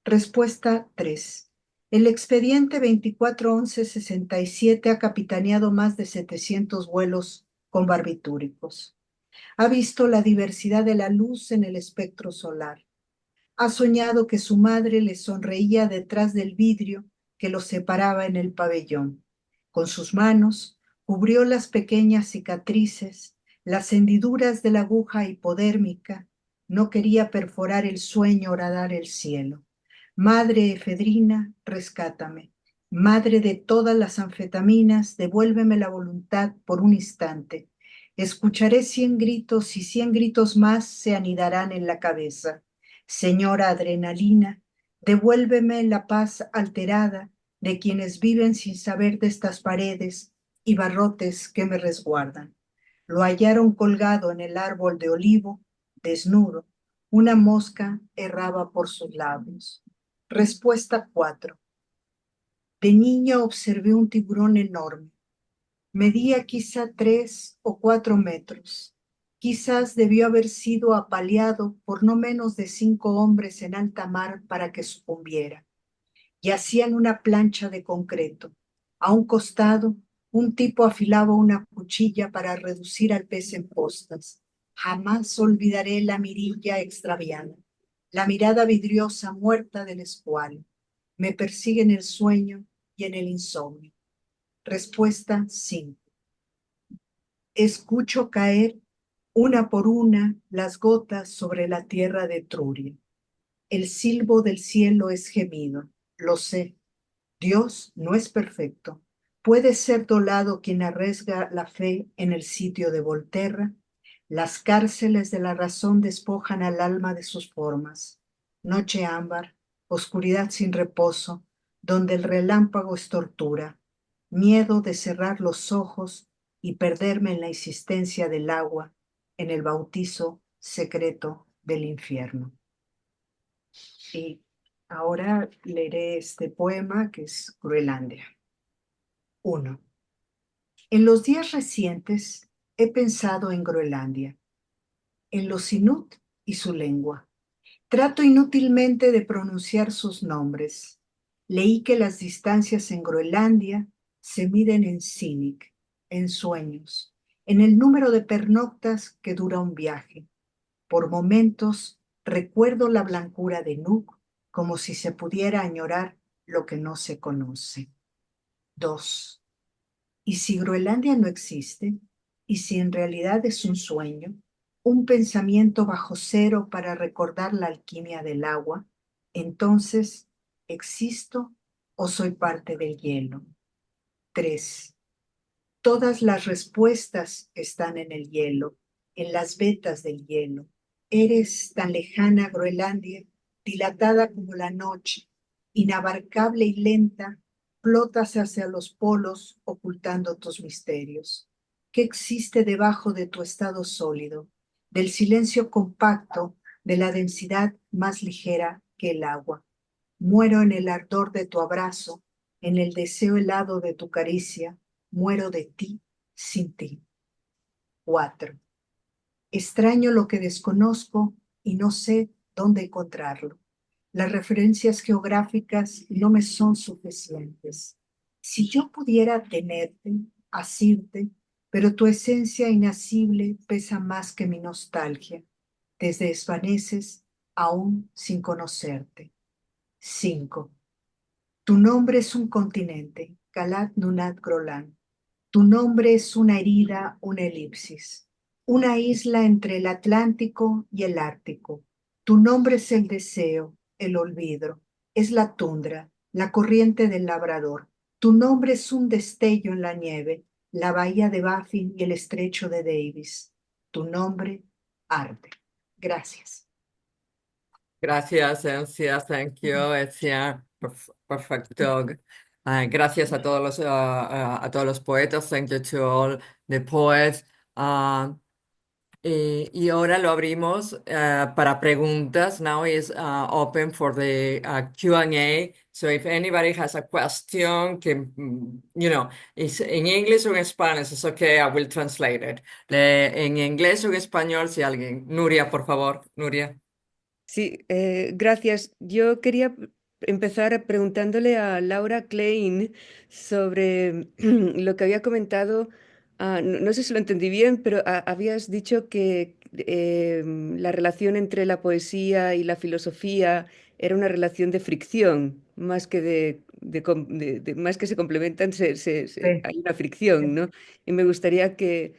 Respuesta 3. El expediente 2411-67 ha capitaneado más de 700 vuelos con barbitúricos. Ha visto la diversidad de la luz en el espectro solar. Ha soñado que su madre le sonreía detrás del vidrio que los separaba en el pabellón. Con sus manos cubrió las pequeñas cicatrices, las hendiduras de la aguja hipodérmica. No quería perforar el sueño o horadar el cielo. Madre efedrina, rescátame. Madre de todas las anfetaminas, devuélveme la voluntad por un instante. Escucharé 100 gritos y 100 gritos más se anidarán en la cabeza. Señora adrenalina, devuélveme la paz alterada de quienes viven sin saber de estas paredes y barrotes que me resguardan. Lo hallaron colgado en el árbol de olivo, desnudo. Una mosca erraba por sus labios. Respuesta 4. De niño observé un tiburón enorme. Medía quizá 3 o 4 metros. Quizás debió haber sido apaleado por no menos de 5 hombres en alta mar para que sucumbiera. Yacía en una plancha de concreto. A un costado, un tipo afilaba una cuchilla para reducir al pez en postas. Jamás olvidaré la mirilla extraviada, la mirada vidriosa muerta del escualo. Me persigue en el sueño y en el insomnio. Respuesta 5. Escucho caer una por una las gotas sobre la tierra de Etruria. El silbo del cielo es gemido, lo sé. Dios no es perfecto. ¿Puede ser dolado quien arriesga la fe en el sitio de Volterra? Las cárceles de la razón despojan al alma de sus formas. Noche ámbar, oscuridad sin reposo, donde el relámpago es tortura. Miedo de cerrar los ojos y perderme en la insistencia del agua, en el bautizo secreto del infierno. Y ahora leeré este poema que es Groenlandia. 1. En los días recientes he pensado en Groenlandia, en los Inuit y su lengua. Trato inútilmente de pronunciar sus nombres. Leí que las distancias en Groenlandia se miden en Sinik, en sueños, en el número de pernoctas que dura un viaje. Por momentos recuerdo la blancura de Nuuk como si se pudiera añorar lo que no se conoce. 2. ¿Y si Groenlandia no existe? ¿Y si en realidad es un sueño? ¿Un pensamiento bajo cero para recordar la alquimia del agua? Entonces, ¿existo o soy parte del hielo? 3. Todas las respuestas están en el hielo, en las vetas del hielo. Eres tan lejana, Groenlandia, dilatada como la noche, inabarcable y lenta, flotas hacia los polos ocultando tus misterios. ¿Qué existe debajo de tu estado sólido, del silencio compacto, de la densidad más ligera que el agua? Muero en el ardor de tu abrazo, en el deseo helado de tu caricia, muero de ti sin ti. 4. Extraño lo que desconozco y no sé dónde encontrarlo. Las referencias geográficas no me son suficientes. Si yo pudiera tenerte, asirte, pero tu esencia inacible pesa más que mi nostalgia. te desvaneces aún sin conocerte. 5. Tu nombre es un continente, Galat Nunat Grolan. Tu nombre es una herida, una elipsis, una isla entre el Atlántico y el Ártico. Tu nombre es el deseo, el olvido, es la tundra, la corriente del labrador. Tu nombre es un destello en la nieve, la bahía de Baffin y el estrecho de Davis. Tu nombre arde. Gracias. Gracias, Encia. Thank you, Encia. Perfecto. Gracias a todos los poetas. Thank you to all the poets. Y ahora lo abrimos para preguntas. Now is open for the Q&A. So if anybody has a question, it's in English or in Spanish, it's okay, I will translate it. En inglés o en español, si alguien. Nuria, por favor. Nuria. Sí, gracias. Yo quería empezar preguntándole a Laura Klein sobre lo que había comentado. No sé si lo entendí bien, pero habías dicho que la relación entre la poesía y la filosofía era una relación de fricción, más que más que se complementan, Sí, hay una fricción, ¿no? Y me gustaría que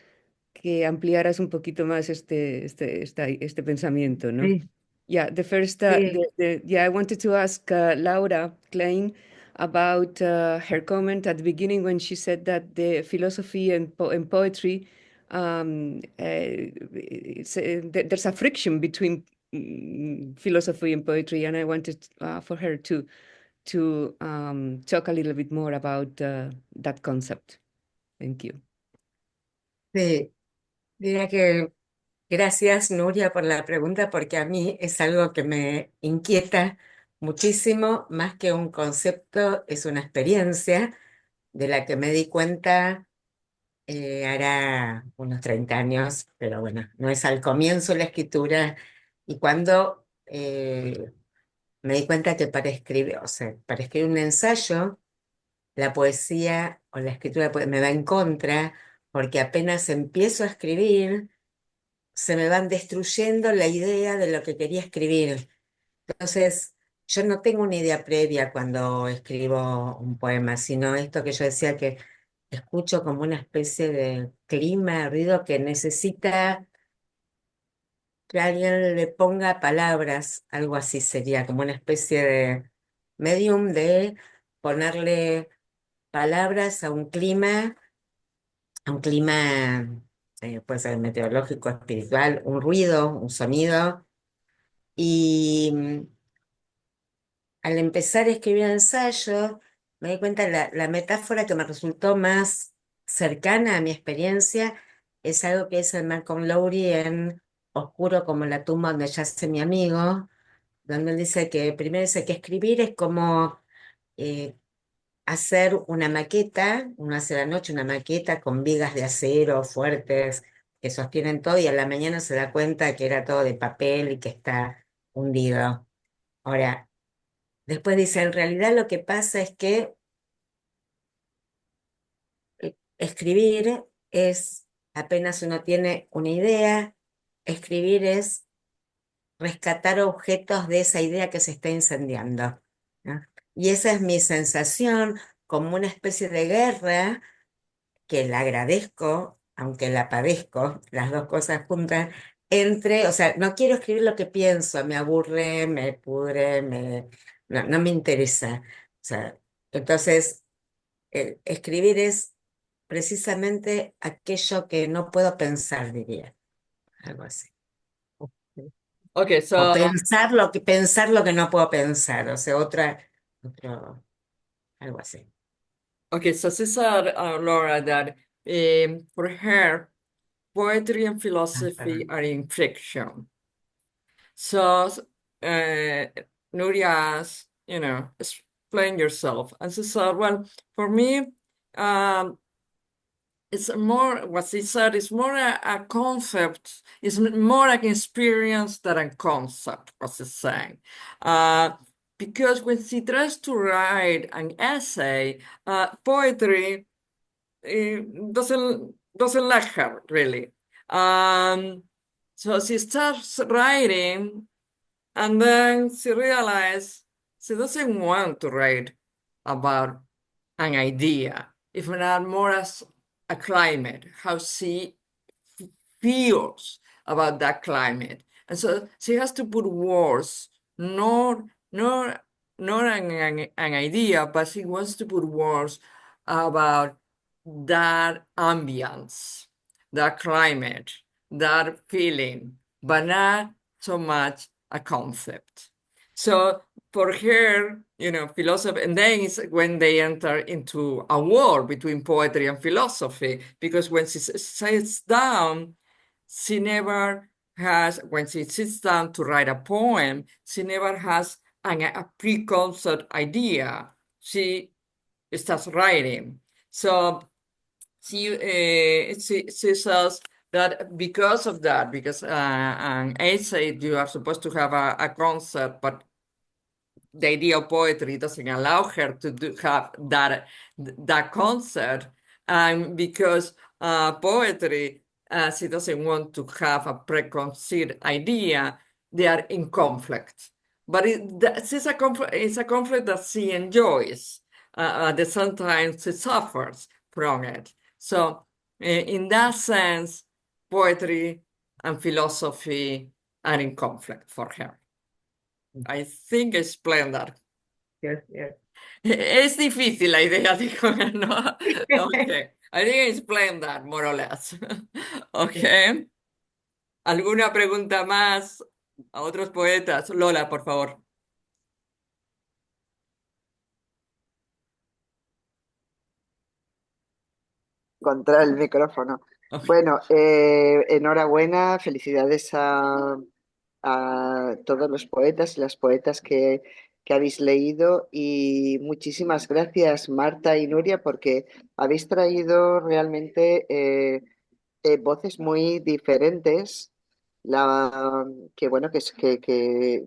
ampliaras un poquito más este pensamiento, ¿no? sí, Yeah, the first, sí. I wanted to ask Laura Klein about her comment at the beginning when she said that the philosophy and poetry, there's a friction between philosophy and poetry, and I wanted for her to talk a little bit more about that concept. Thank you. Sí, diría que gracias, Nuria, por la pregunta, porque a mí es algo que me inquieta muchísimo, más que un concepto, es una experiencia de la que me di cuenta hará unos 30 años, pero bueno, no es al comienzo de la escritura, y cuando me di cuenta que para escribir, o sea, para escribir un ensayo, la poesía o la escritura me va en contra, porque apenas empiezo a escribir, se me van destruyendo la idea de lo que quería escribir. Entonces, yo no tengo una idea previa cuando escribo un poema, sino esto que yo decía que escucho como una especie de clima, ruido que necesita que alguien le ponga palabras, algo así sería, como una especie de medium de ponerle palabras a un clima, puede ser meteorológico, espiritual, un ruido, un sonido. Y al empezar a escribir ensayo, me di cuenta la metáfora que me resultó más cercana a mi experiencia es algo que dice Malcolm Lowry en Oscuro como la tumba donde yace mi amigo, donde él dice que primero dice que escribir es como eh, hacer una maqueta, uno hace a la noche una maqueta con vigas de acero fuertes que sostienen todo y a la mañana se da cuenta que era todo de papel y que está hundido. Ahora, después dice, en realidad lo que pasa es que escribir es, apenas uno tiene una idea, escribir es rescatar objetos de esa idea que se está incendiando, ¿no? Y esa es mi sensación, como una especie de guerra que la agradezco, aunque la padezco, las dos cosas juntas, o sea, no quiero escribir lo que pienso, me aburre, me pudre, no me interesa. O sea, entonces, escribir es precisamente aquello que no puedo pensar, diría, algo así. Okay, O so pensar lo que no puedo pensar, o sea, algo así. she said, Laura, that for her, poetry and philosophy Perdón. are in friction. So Nuria asked, explain yourself. And she said, well, for me, it's more, what she said is more a concept, it's more an experience than a concept, what she's saying. Because when she tries to write an essay, poetry doesn't like her, really. So she starts writing, and then she realized she doesn't want to write about an idea, if not more as a climate, how she feels about that climate. And so she has to put words, not, not an idea, but she wants to put words about that ambience, that climate, that feeling, but not so much a concept. So for her, philosophy, and then it's when they enter into a war between poetry and philosophy, because when she sits down, she never has, when she sits down to write a poem, she never has a preconceived idea. She starts writing. So she says that because of that, because an essay, you are supposed to have a concept, but the idea of poetry doesn't allow her to have that concept, and because poetry, she doesn't want to have a preconceived idea, they are in conflict. But it's a conflict that she enjoys. At the same time, she suffers from it. So, in that sense, poetry and philosophy are in conflict for her. I think I explained that. Yes, yes. Es difícil la idea, dijo, ¿no? Okay. I think I explained that more or less. Okay. ¿Alguna pregunta más a otros poetas? Lola, por favor. Encontrar el micrófono. Okay. Bueno, enhorabuena, felicidades a todos los poetas y las poetas que habéis leído y muchísimas gracias Marta y Nuria porque habéis traído realmente voces muy diferentes, que bueno, que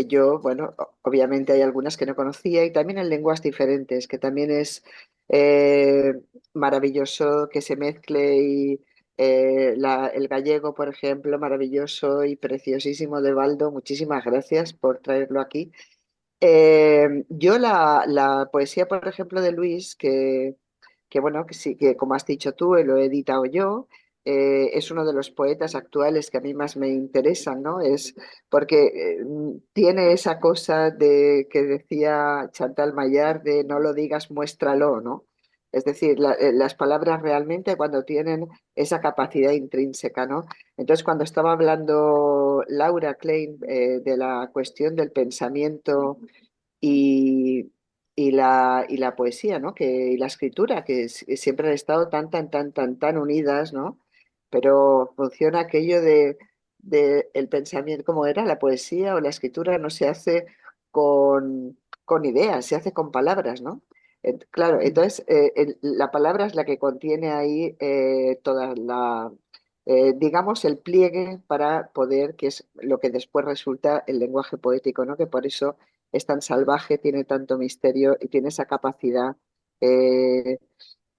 yo, bueno, obviamente hay algunas que no conocía y también en lenguas diferentes, que también es eh, maravilloso que se mezcle y el gallego, por ejemplo, maravilloso y preciosísimo de Baldo. Muchísimas gracias por traerlo aquí. Yo la poesía, por ejemplo, de Luis, que bueno, que sí, que como has dicho tú, lo he editado yo, es uno de los poetas actuales que a mí más me interesan, ¿no? Es porque tiene esa cosa de que decía Chantal Mayar de no lo digas, muéstralo, ¿no? Es decir, las palabras realmente cuando tienen esa capacidad intrínseca, ¿no? Entonces, cuando estaba hablando Laura Klein de la cuestión del pensamiento y, y la poesía, ¿no? Y la escritura, siempre han estado tan unidas, ¿no? Pero funciona aquello de el pensamiento, ¿cómo era? La poesía o la escritura no se hace con ideas, se hace con palabras, ¿no? Claro, entonces la palabra es la que contiene ahí toda digamos, el pliegue para poder, que es lo que después resulta el lenguaje poético, ¿no? Que por eso es tan salvaje, tiene tanto misterio y tiene esa capacidad eh,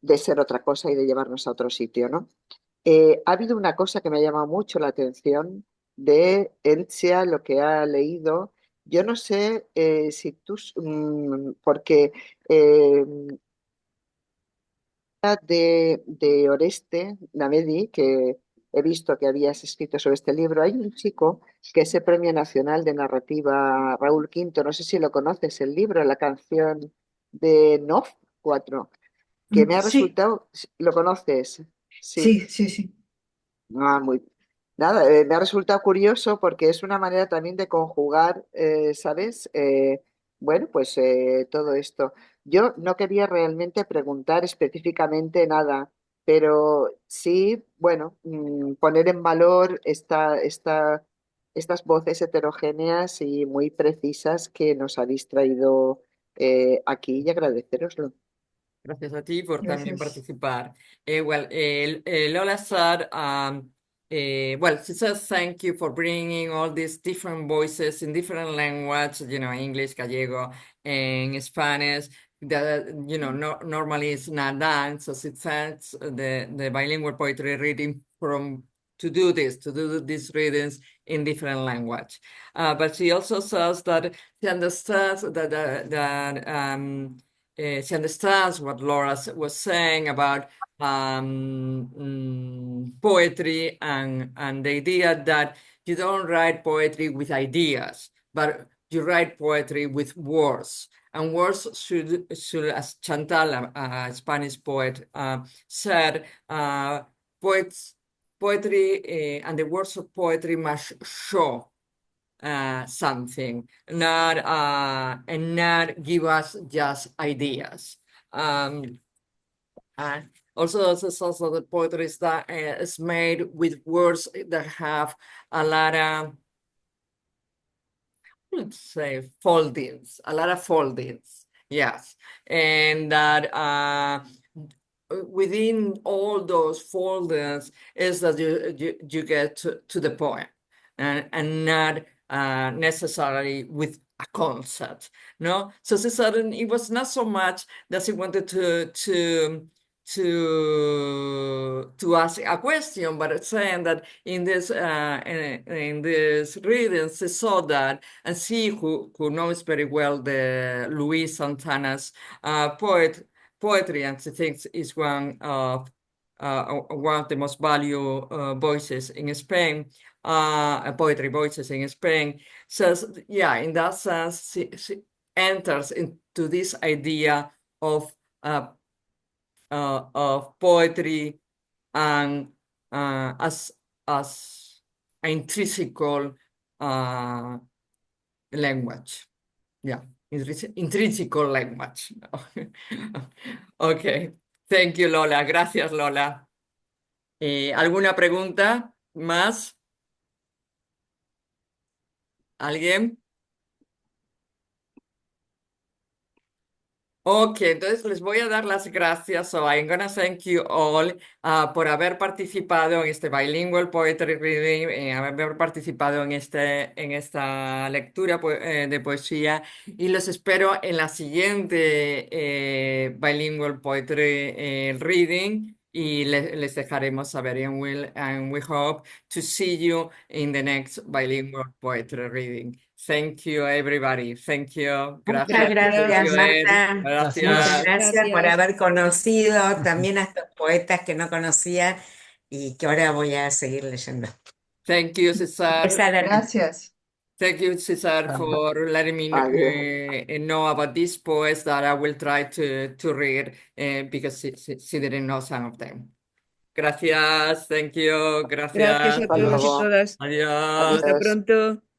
de ser otra cosa y de llevarnos a otro sitio, ¿no? Ha habido una cosa que me ha llamado mucho la atención de Entzia, lo que ha leído. Yo no sé si tú, porque eh, de Oreste Navedi, que he visto que habías escrito sobre este libro, hay un chico que es el Premio Nacional de Narrativa Raúl Quinto, no sé si lo conoces, el libro, la canción de NOF 4, que me ha Sí, resultado, ¿lo conoces? Sí. sí, sí, sí. Ah, nada, me ha resultado curioso porque es una manera también de conjugar, ¿sabes? Bueno, pues todo esto. Yo no quería realmente preguntar específicamente nada, pero sí, bueno, poner en valor estas voces heterogéneas y muy precisas que nos habéis traído aquí y agradeceroslo. Gracias a ti por también Gracias. participar. Lola said, well, she says thank you for bringing all these different voices in different languages, English, Gallego, and Spanish. That, normally it's not done, so she thanks the bilingual poetry reading from do this, to do these readings in different language. But she also says that she understands she understands what Laura was saying about poetry and the idea that you don't write poetry with ideas, but you write poetry with words. And words should as Chantal, a Spanish poet, said, poetry and the words of poetry must show something, not and not give us just ideas. Also the poetry is made with words that have a lot of, let's say, foldings, a lot of foldings, yes, and that within all those foldings is that you get to the point, and not necessarily with a concept, no? So it was not so much that she wanted to ask a question, but it's saying that in this reading, she saw that, and she who knows very well the Luis Santana's poetry, and she thinks is one of the most valued voices in Spain, poetry voices in Spain. Says, yeah, in that sense, she enters into this idea of poetry and as an intrinsical language. Yeah, intrinsical language. Okay, thank you, Lola. Gracias, Lola. ¿Alguna pregunta más? ¿Alguien? Ok, entonces les voy a dar las gracias. So I'm gonna thank you all por haber participado en este Bilingual Poetry Reading, haber participado en esta lectura de poesía, y los espero en la siguiente Bilingual Poetry Reading, y les dejaremos saber, and we hope to see you in the next Bilingual Poetry Reading. Thank you, everybody. Thank you. Muchas Gracias. gracias, Thank you, Ed. Marta. Gracias. Muchas gracias por Gracias. haber conocido también a estos poetas que no conocía y que ahora voy a seguir leyendo. Thank you, Cesar. Esa era- Gracias. Thank you, Cesar, for letting me know about these poets that I will try to read because she didn't know some of them. Gracias. Thank you. Gracias. Gracias a Hasta todos y luego. todas. Adiós. Hasta Adiós. pronto.